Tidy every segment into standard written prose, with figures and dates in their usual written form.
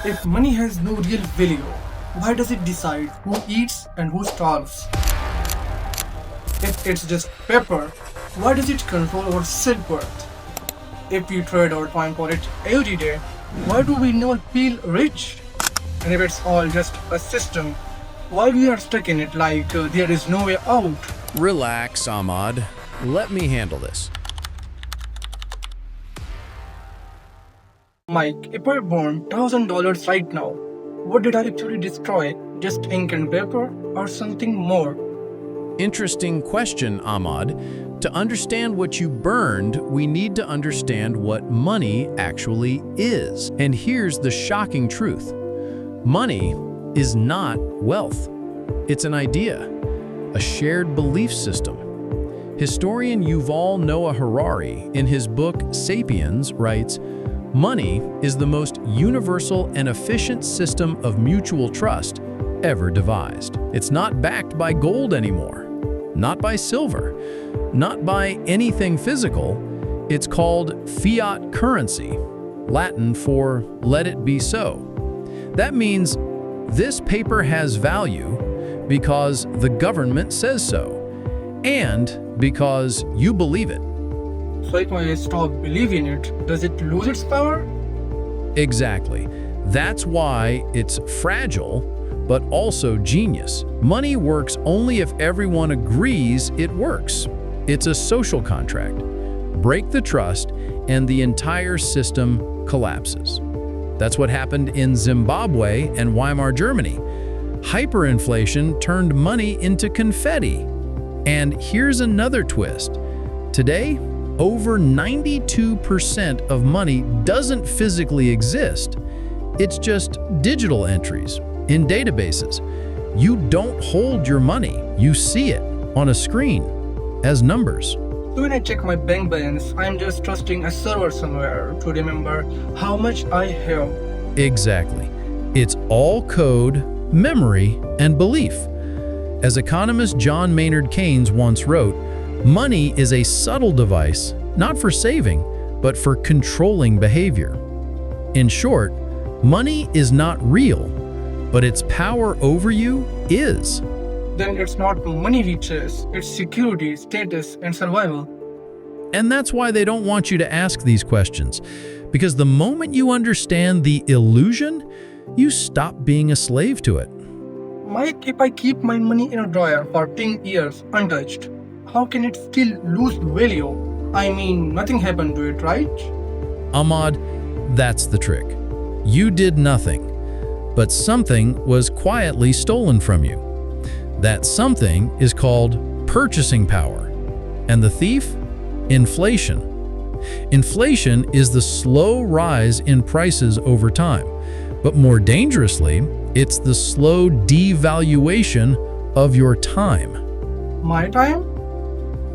If money has no real value, why does it decide who eats and who starves? If it's just paper, why does it control our self-worth? If we trade our time for it every day, why do we never feel rich? And if it's all just a system, why we are stuck in it like there is no way out? Relax, Ahmad. Let me handle this. Mike, if I burn $1,000 right now, what did I actually destroy? Just ink and paper or something more? Interesting question, Ahmad. To understand what you burned, we need to understand what money actually is. And here's the shocking truth. Money is not wealth. It's an idea, a shared belief system. Historian Yuval Noah Harari, in his book *Sapiens*, writes, "Money is the most universal and efficient system of mutual trust ever devised. It's not backed by gold anymore, not by silver, not by anything physical. It's called fiat currency, Latin for let it be so. That means this paper has value because the government says so, and because you believe it." So if I stop believing it, does it lose its power? Exactly. That's why it's fragile, but also genius. Money works only if everyone agrees it works. It's a social contract. Break the trust, and the entire system collapses. That's what happened in Zimbabwe and Weimar Germany. Hyperinflation turned money into confetti. And here's another twist. Today, over 92% of money doesn't physically exist. It's just digital entries in databases. You don't hold your money. You see it on a screen as numbers. So when I check my bank balance, I'm just trusting a server somewhere to remember how much I have. Exactly. It's all code, memory, and belief. As economist John Maynard Keynes once wrote, money is a subtle device, not for saving, but for controlling behavior. In short, money is not real, but its power over you is. Then it's not money we chase, it's security, status, and survival. And that's why they don't want you to ask these questions, because the moment you understand the illusion, you stop being a slave to it. Mike, if I keep my money in a drawer for 10 years untouched, how can it still lose value? I mean, nothing happened to it, right? Ahmad, that's the trick. You did nothing, but something was quietly stolen from you. That something is called purchasing power. And the thief? Inflation. Inflation is the slow rise in prices over time. But more dangerously, it's the slow devaluation of your time. My time?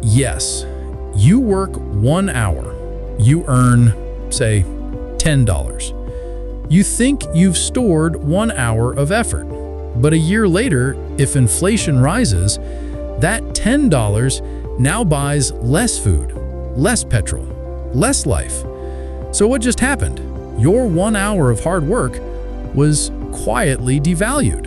Yes. You work 1 hour. You earn, say, $10. You think you've stored 1 hour of effort. But a year later, if inflation rises, that $10 now buys less food, less petrol, less life. So what just happened? Your 1 hour of hard work was quietly devalued.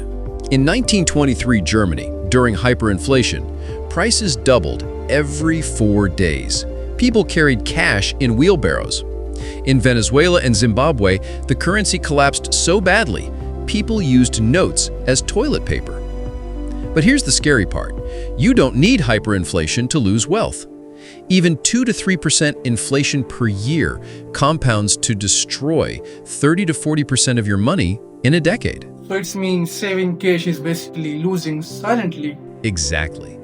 In 1923 Germany, during hyperinflation, prices doubled every 4 days. People carried cash in wheelbarrows. In Venezuela and Zimbabwe, the currency collapsed so badly, people used notes as toilet paper. But here's the scary part. You don't need hyperinflation to lose wealth. Even 2 to 3% inflation per year compounds to destroy 30 to 40% of your money in a decade. So it means saving cash is basically losing silently. Exactly.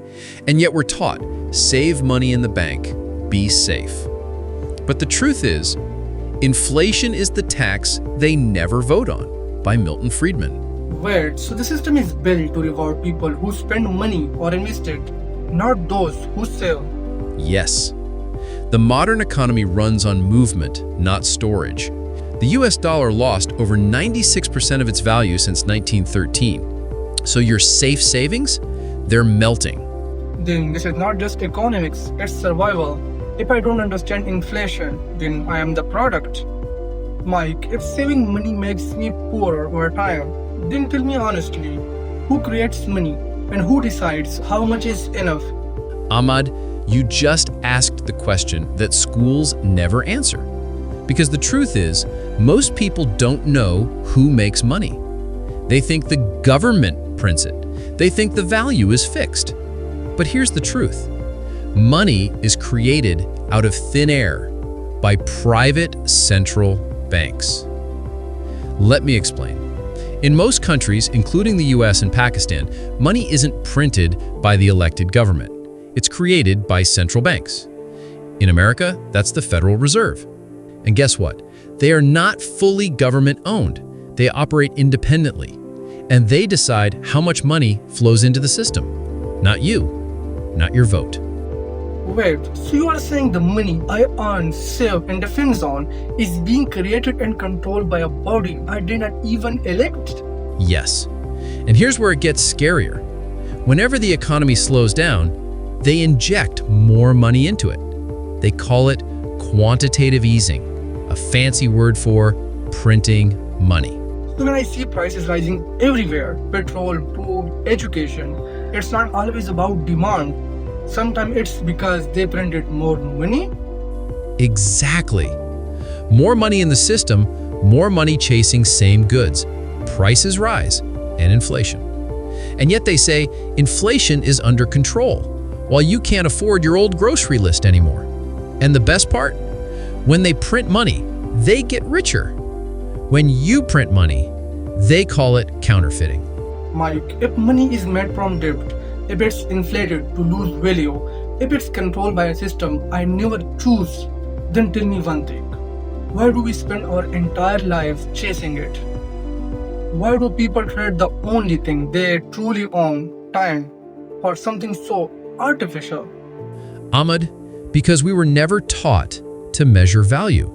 And yet we're taught, save money in the bank, be safe. But the truth is, inflation is the tax they never vote on, by Milton Friedman. Wait, so the system is built to reward people who spend money or invest it, not those who save. Yes. The modern economy runs on movement, not storage. The US dollar lost over 96% of its value since 1913. So your safe savings, they're melting. Then this is not just economics, it's survival. If I don't understand inflation, then I am the product. Mike, if saving money makes me poorer over time, then tell me honestly, who creates money and who decides how much is enough? Ahmad, you just asked the question that schools never answer. Because the truth is, most people don't know who makes money. They think the government prints it. They think the value is fixed. But here's the truth. Money is created out of thin air by private central banks. Let me explain. In most countries, including the US and Pakistan, money isn't printed by the elected government. It's created by central banks. In America, that's the Federal Reserve. And guess what? They are not fully government-owned. They operate independently. And they decide how much money flows into the system. Not you, not your vote. Wait, so you are saying the money I earn, save, and depends on is being created and controlled by a body I did not even elect? Yes. And here's where it gets scarier. Whenever the economy slows down, they inject more money into it. They call it quantitative easing, a fancy word for printing money. So when I see prices rising everywhere, petrol, food, education, it's not always about demand. Sometimes it's because they printed more money. Exactly. More money in the system, more money chasing same goods. Prices rise and inflation. And yet they say inflation is under control, while you can't afford your old grocery list anymore. And the best part? When they print money, they get richer. When you print money, they call it counterfeiting. Mike, if money is made from debt, if it's inflated to lose value, if it's controlled by a system I never choose, then tell me one thing. Why do we spend our entire lives chasing it? Why do people trade the only thing they truly own, time, for something so artificial? Ahmad, because we were never taught to measure value.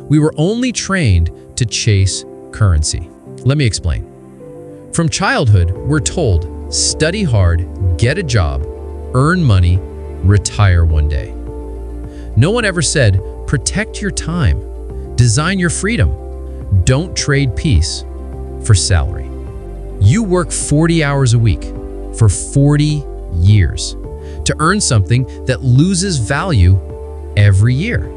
We were only trained to chase currency. Let me explain. From childhood, we're told, study hard, get a job, earn money, retire one day. No one ever said, protect your time, design your freedom, don't trade peace for salary. You work 40 hours a week for 40 years to earn something that loses value every year.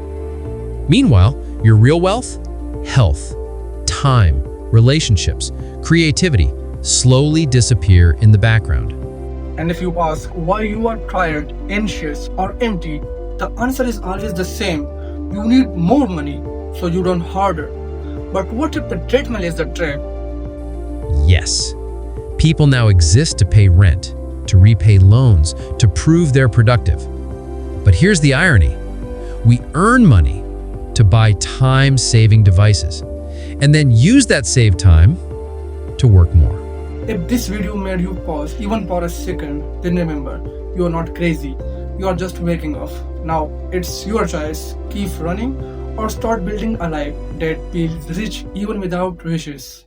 Meanwhile, your real wealth, health, time, relationships, creativity slowly disappear in the background. And if you ask why you are tired, anxious, or empty, the answer is always the same. You need more money, so you don't harder. But what if the treadmill is the trap? Yes. People now exist to pay rent, to repay loans, to prove they're productive. But here's the irony. We earn money to buy time-saving devices, and then use that saved time to work more. If this video made you pause even for a second, then remember, you are not crazy. You are just waking up. Now, it's your choice. Keep running or start building a life that feels rich even without wishes.